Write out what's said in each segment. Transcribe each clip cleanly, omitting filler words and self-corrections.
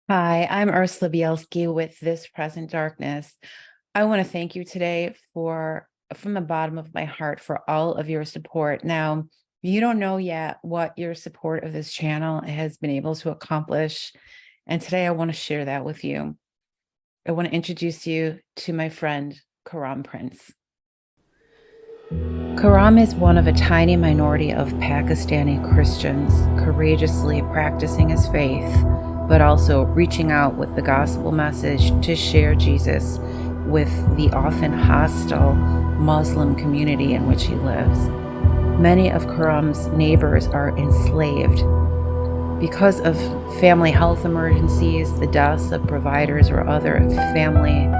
Hi, I'm Ursula Bielski with This Present Darkness. I want to thank you today from the bottom of my heart, for all of your support. Now, you don't know yet what your support of this channel has been able to accomplish. And today I want to share that with you. I want to introduce you to my friend, Karam Prince. Karam is one of a tiny minority of Pakistani Christians courageously practicing his faith, but also reaching out with the gospel message to share Jesus with the often hostile Muslim community in which he lives. Many of Karam's neighbors are enslaved. Because of family health emergencies, the deaths of providers, or other family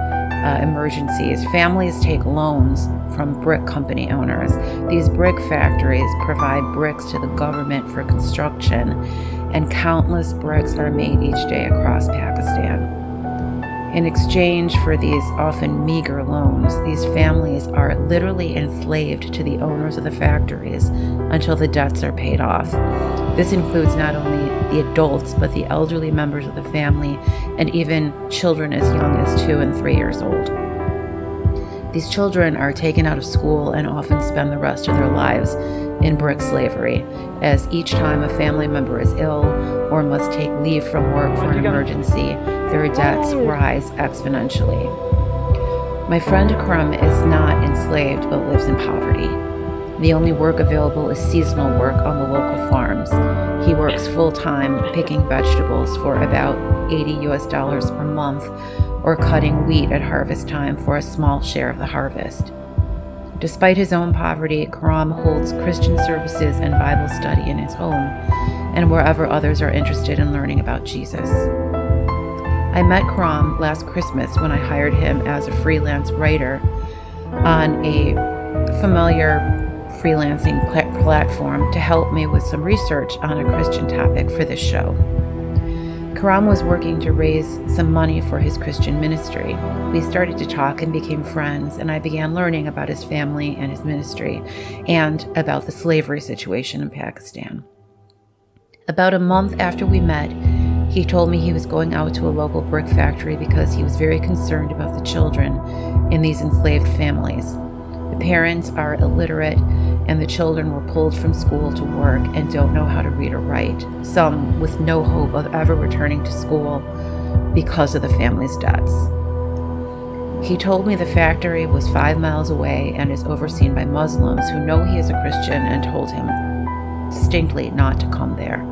emergencies, families take loans from brick company owners. These brick factories provide bricks to the government for construction, and countless bricks are made each day across Pakistan. In exchange for these often meager loans, these families are literally enslaved to the owners of the factories until the debts are paid off. This includes not only the adults, but the elderly members of the family, and even children as young as 2 and 3 years old. These children are taken out of school and often spend the rest of their lives in brick slavery, as each time a family member is ill or must take leave from work for an emergency, their debts rise exponentially. My friend Karam is not enslaved but lives in poverty. The only work available is seasonal work on the local farms. He works full-time picking vegetables for about $80 per month, or cutting wheat at harvest time for a small share of the harvest. Despite his own poverty, Karam holds Christian services and Bible study in his home and wherever others are interested in learning about Jesus. I met Karam last Christmas when I hired him as a freelance writer on a familiar freelancing platform to help me with some research on a Christian topic for this show. Karam was working to raise some money for his Christian ministry. We started to talk and became friends, and I began learning about his family and his ministry, and about the slavery situation in Pakistan. About a month after we met, he told me he was going out to a local brick factory because he was very concerned about the children in these enslaved families. The parents are illiterate, and the children were pulled from school to work and don't know how to read or write, some with no hope of ever returning to school because of the family's debts. He told me the factory was 5 miles away and is overseen by Muslims who know he is a Christian, and told him distinctly not to come there.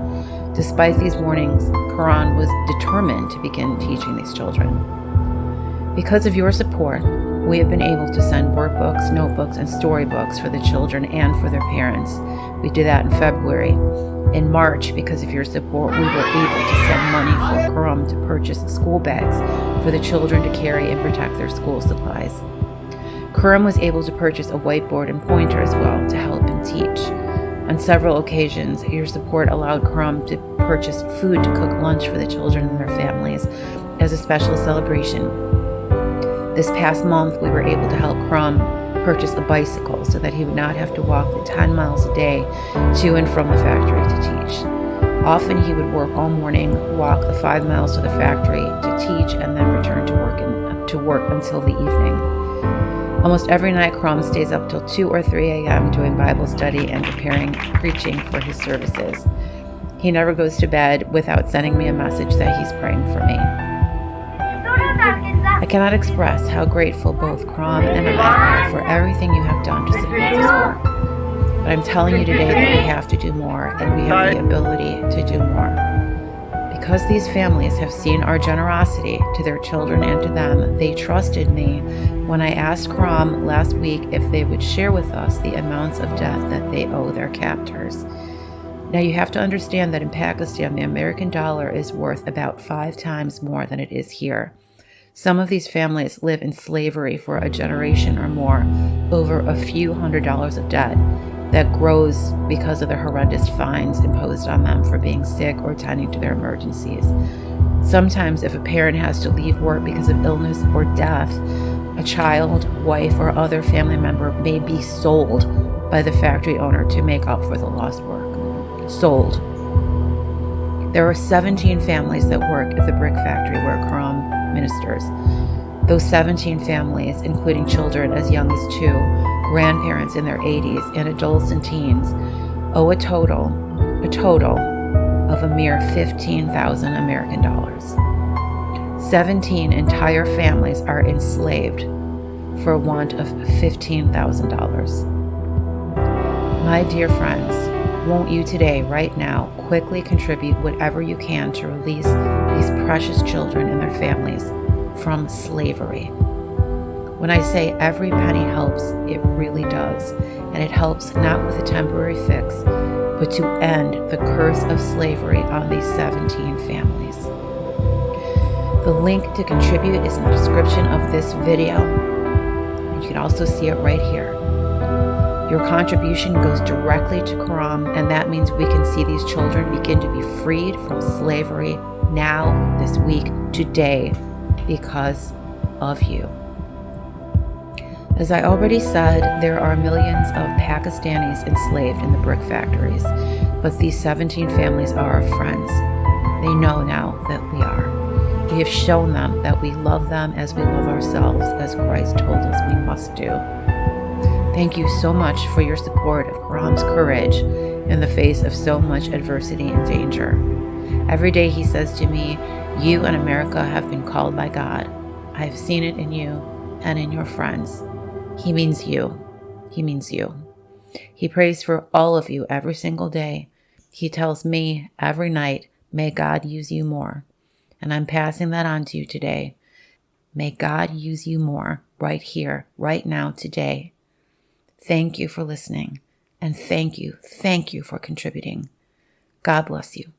Despite these warnings, Karam was determined to begin teaching these children. Because of your support, we have been able to send workbooks, notebooks, and storybooks for the children and for their parents. We did that in February. In March, because of your support, we were able to send money for Karam to purchase school bags for the children to carry and protect their school supplies. Karam was able to purchase a whiteboard and pointer as well to help him teach. On several occasions, your support allowed Karam to purchase food to cook lunch for the children and their families as a special celebration. This past month, we were able to help Karam purchase a bicycle so that he would not have to walk the 10 miles a day to and from the factory to teach. Often he would work all morning, walk the 5 miles to the factory to teach, and then return to work until the evening. Almost every night, Karam stays up till 2 or 3 a.m. doing Bible study and preaching for his services. He never goes to bed without sending me a message that he's praying for me. I cannot express how grateful both Karam and I are for everything you have done to support this work. But I'm telling you today that we have to do more, and we have the ability to do more. Because these families have seen our generosity to their children and to them, they trusted me when I asked Karam last week if they would share with us the amounts of debt that they owe their captors. Now, you have to understand that in Pakistan, the American dollar is worth about 5 times more than it is here. Some of these families live in slavery for a generation or more, over a few $100s of debt that grows because of the horrendous fines imposed on them for being sick or tending to their emergencies. Sometimes, if a parent has to leave work because of illness or death, a child, wife, or other family member may be sold by the factory owner to make up for the lost work. Sold. There are 17 families that work at the brick factory where Karam ministers. Those 17 families, including children as young as 2, grandparents in their 80s, and adults and teens, owe a total of a mere 15,000 American dollars. 17 entire families are enslaved for a want of $15,000. My dear friends, won't you today, right now, quickly contribute whatever you can to release these precious children and their families from slavery? When I say every penny helps, it really does. And it helps not with a temporary fix, but to end the curse of slavery on these 17 families. The link to contribute is in the description of this video. And you can also see it right here. Your contribution goes directly to Karam, and that means we can see these children begin to be freed from slavery now, this week, today, because of you. As I already said, there are millions of Pakistanis enslaved in the brick factories, but these 17 families are our friends. They know now that we are. We have shown them that we love them as we love ourselves, as Christ told us we must do. Thank you so much for your support of Karam's courage in the face of so much adversity and danger. Every day he says to me, "You and America have been called by God. I have seen it in you and in your friends." He means you. He means you. He prays for all of you every single day. He tells me every night, "May God use you more." And I'm passing that on to you today. May God use you more right here, right now, today. Thank you for listening. And thank you for contributing. God bless you.